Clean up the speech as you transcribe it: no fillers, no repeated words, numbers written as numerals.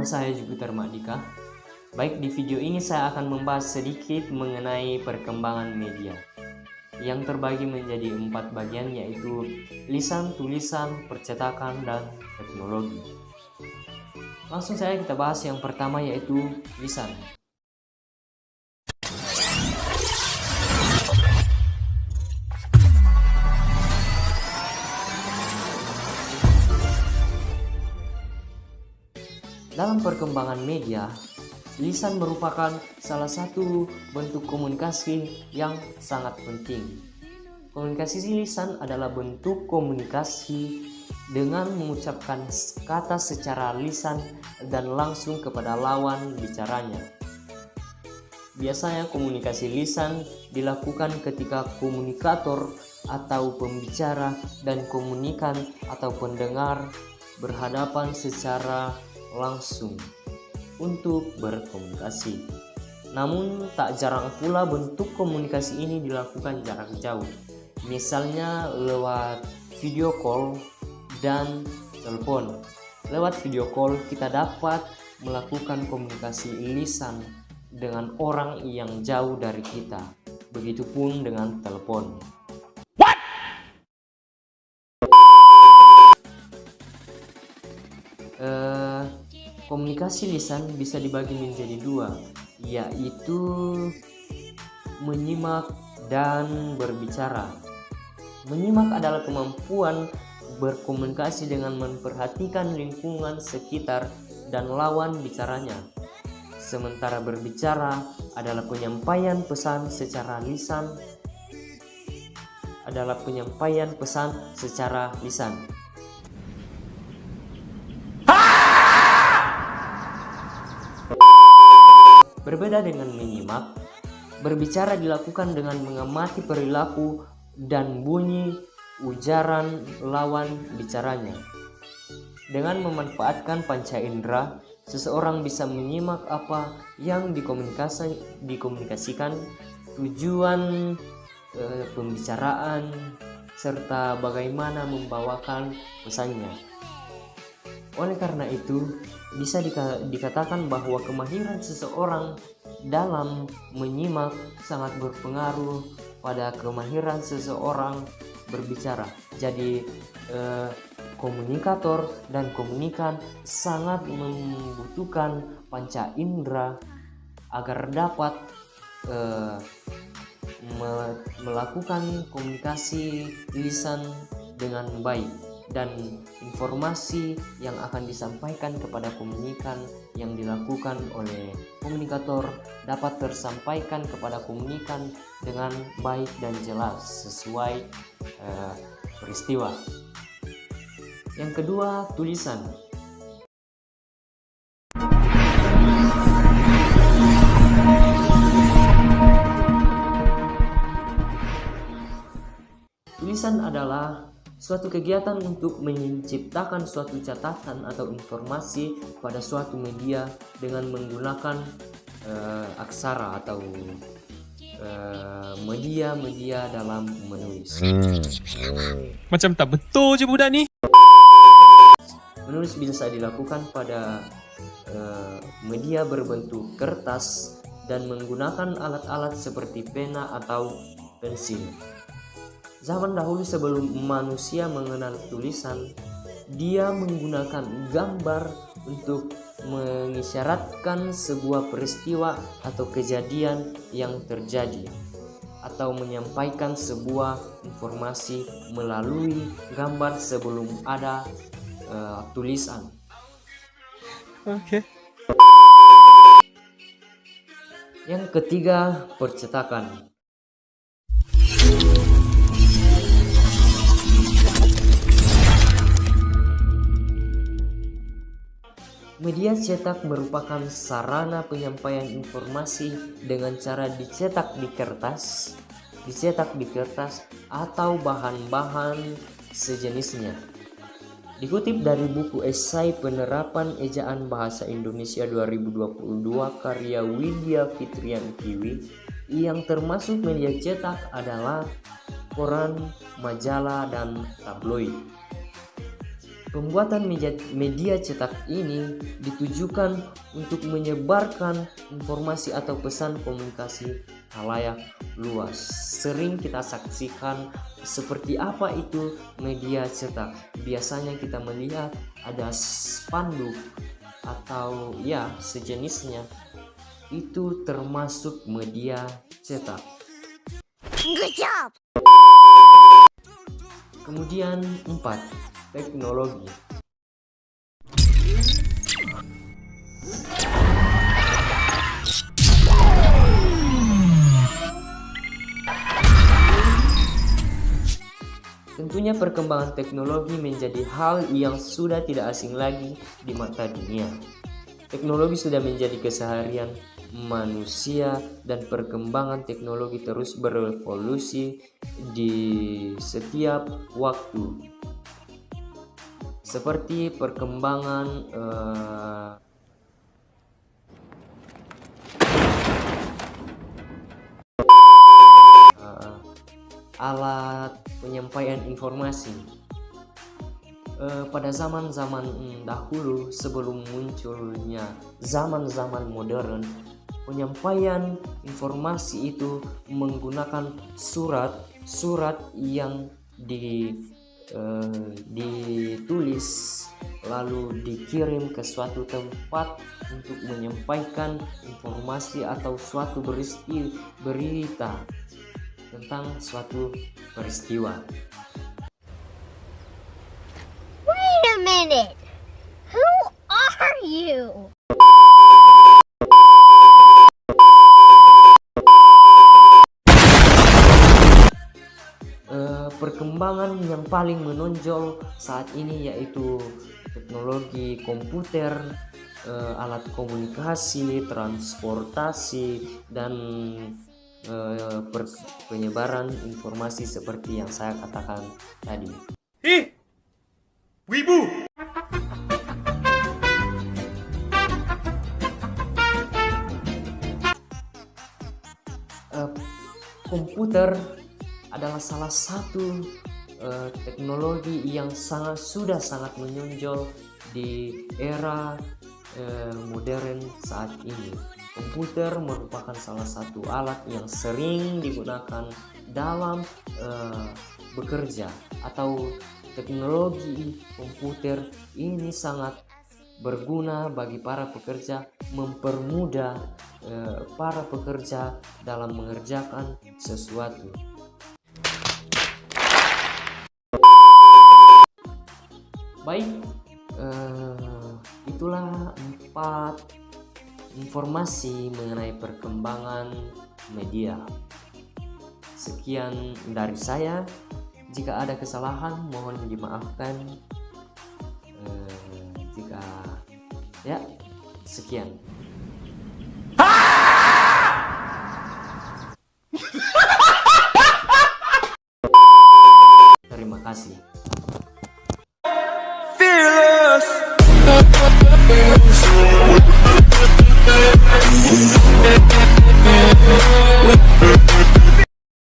Nama saya Jupiter Mardika. Baik, di video ini saya akan membahas sedikit mengenai perkembangan media yang terbagi menjadi 4 bagian, yaitu lisan, tulisan, percetakan, dan teknologi. Langsung saja kita bahas yang pertama, yaitu lisan. Dalam perkembangan media, lisan merupakan salah satu bentuk komunikasi yang sangat penting. Komunikasi lisan adalah bentuk komunikasi dengan mengucapkan kata secara lisan dan langsung kepada lawan bicaranya. Biasanya komunikasi lisan dilakukan ketika komunikator atau pembicara dan komunikan atau pendengar berhadapan secara langsung untuk berkomunikasi. Namun tak jarang pula bentuk komunikasi ini dilakukan jarak jauh, misalnya lewat video call dan telepon. Lewat video call kita dapat melakukan komunikasi lisan dengan orang yang jauh dari kita. Begitupun dengan telepon. Komunikasi lisan bisa dibagi menjadi 2, yaitu menyimak dan berbicara. Menyimak adalah kemampuan berkomunikasi dengan memperhatikan lingkungan sekitar dan lawan bicaranya. Sementara berbicara adalah penyampaian pesan secara lisan. Berbeda dengan menyimak, berbicara dilakukan dengan mengamati perilaku dan bunyi ujaran lawan bicaranya. Dengan memanfaatkan panca indera, seseorang bisa menyimak apa yang dikomunikasikan, tujuan pembicaraan, serta bagaimana membawakan pesannya. Oleh karena itu, bisa dikatakan bahwa kemahiran seseorang dalam menyimak sangat berpengaruh pada kemahiran seseorang berbicara. Jadi komunikator dan komunikan sangat membutuhkan panca indera agar dapat melakukan komunikasi lisan dengan baik, dan informasi yang akan disampaikan kepada komunikan yang dilakukan oleh komunikator dapat tersampaikan kepada komunikan dengan baik dan jelas sesuai peristiwa. Yang kedua, tulisan. Tulisan adalah suatu kegiatan untuk menciptakan suatu catatan atau informasi pada suatu media dengan menggunakan aksara atau media dalam menulis. Macam tak betul je budak ni. Menulis bisa dilakukan pada media berbentuk kertas dan menggunakan alat-alat seperti pena atau pensil. Zaman dahulu sebelum manusia mengenal tulisan, dia menggunakan gambar untuk mengisyaratkan sebuah peristiwa atau kejadian yang terjadi, atau menyampaikan sebuah informasi melalui gambar sebelum ada tulisan. Okey. Yang ketiga, percetakan. Media cetak merupakan sarana penyampaian informasi dengan cara dicetak di kertas atau bahan-bahan sejenisnya. Dikutip dari buku esai penerapan ejaan bahasa Indonesia 2022 karya Widya Fitrian Kiwi, yang termasuk media cetak adalah koran, majalah, dan tabloid. Pembuatan media cetak ini ditujukan untuk menyebarkan informasi atau pesan komunikasi khalayak luas. Sering kita saksikan seperti apa itu media cetak. Biasanya kita melihat ada spanduk atau ya sejenisnya. Itu termasuk media cetak. Good job. Kemudian 4, teknologi. Tentunya perkembangan teknologi menjadi hal yang sudah tidak asing lagi di mata dunia. Teknologi sudah menjadi keseharian manusia dan perkembangan teknologi terus berevolusi di setiap waktu. Seperti perkembangan alat penyampaian informasi. Pada zaman-zaman dahulu sebelum munculnya zaman-zaman modern, penyampaian informasi itu menggunakan surat yang ditulis lalu dikirim ke suatu tempat untuk menyampaikan informasi atau suatu berita tentang suatu peristiwa. Wait a minute. Who are you? Perkembangan yang paling menonjol saat ini yaitu teknologi komputer, alat komunikasi, transportasi, dan penyebaran informasi seperti yang saya katakan tadi. Wibu! Komputer adalah salah satu teknologi yang sudah sangat menonjol di era modern saat ini. Komputer merupakan salah satu alat yang sering digunakan dalam bekerja, atau teknologi komputer ini sangat berguna bagi para pekerja, mempermudah para pekerja dalam mengerjakan sesuatu. Baik, itulah 4 informasi mengenai perkembangan media. Sekian dari saya. Jika ada kesalahan mohon dimaafkan. Sekian. Terima kasih. Fearless.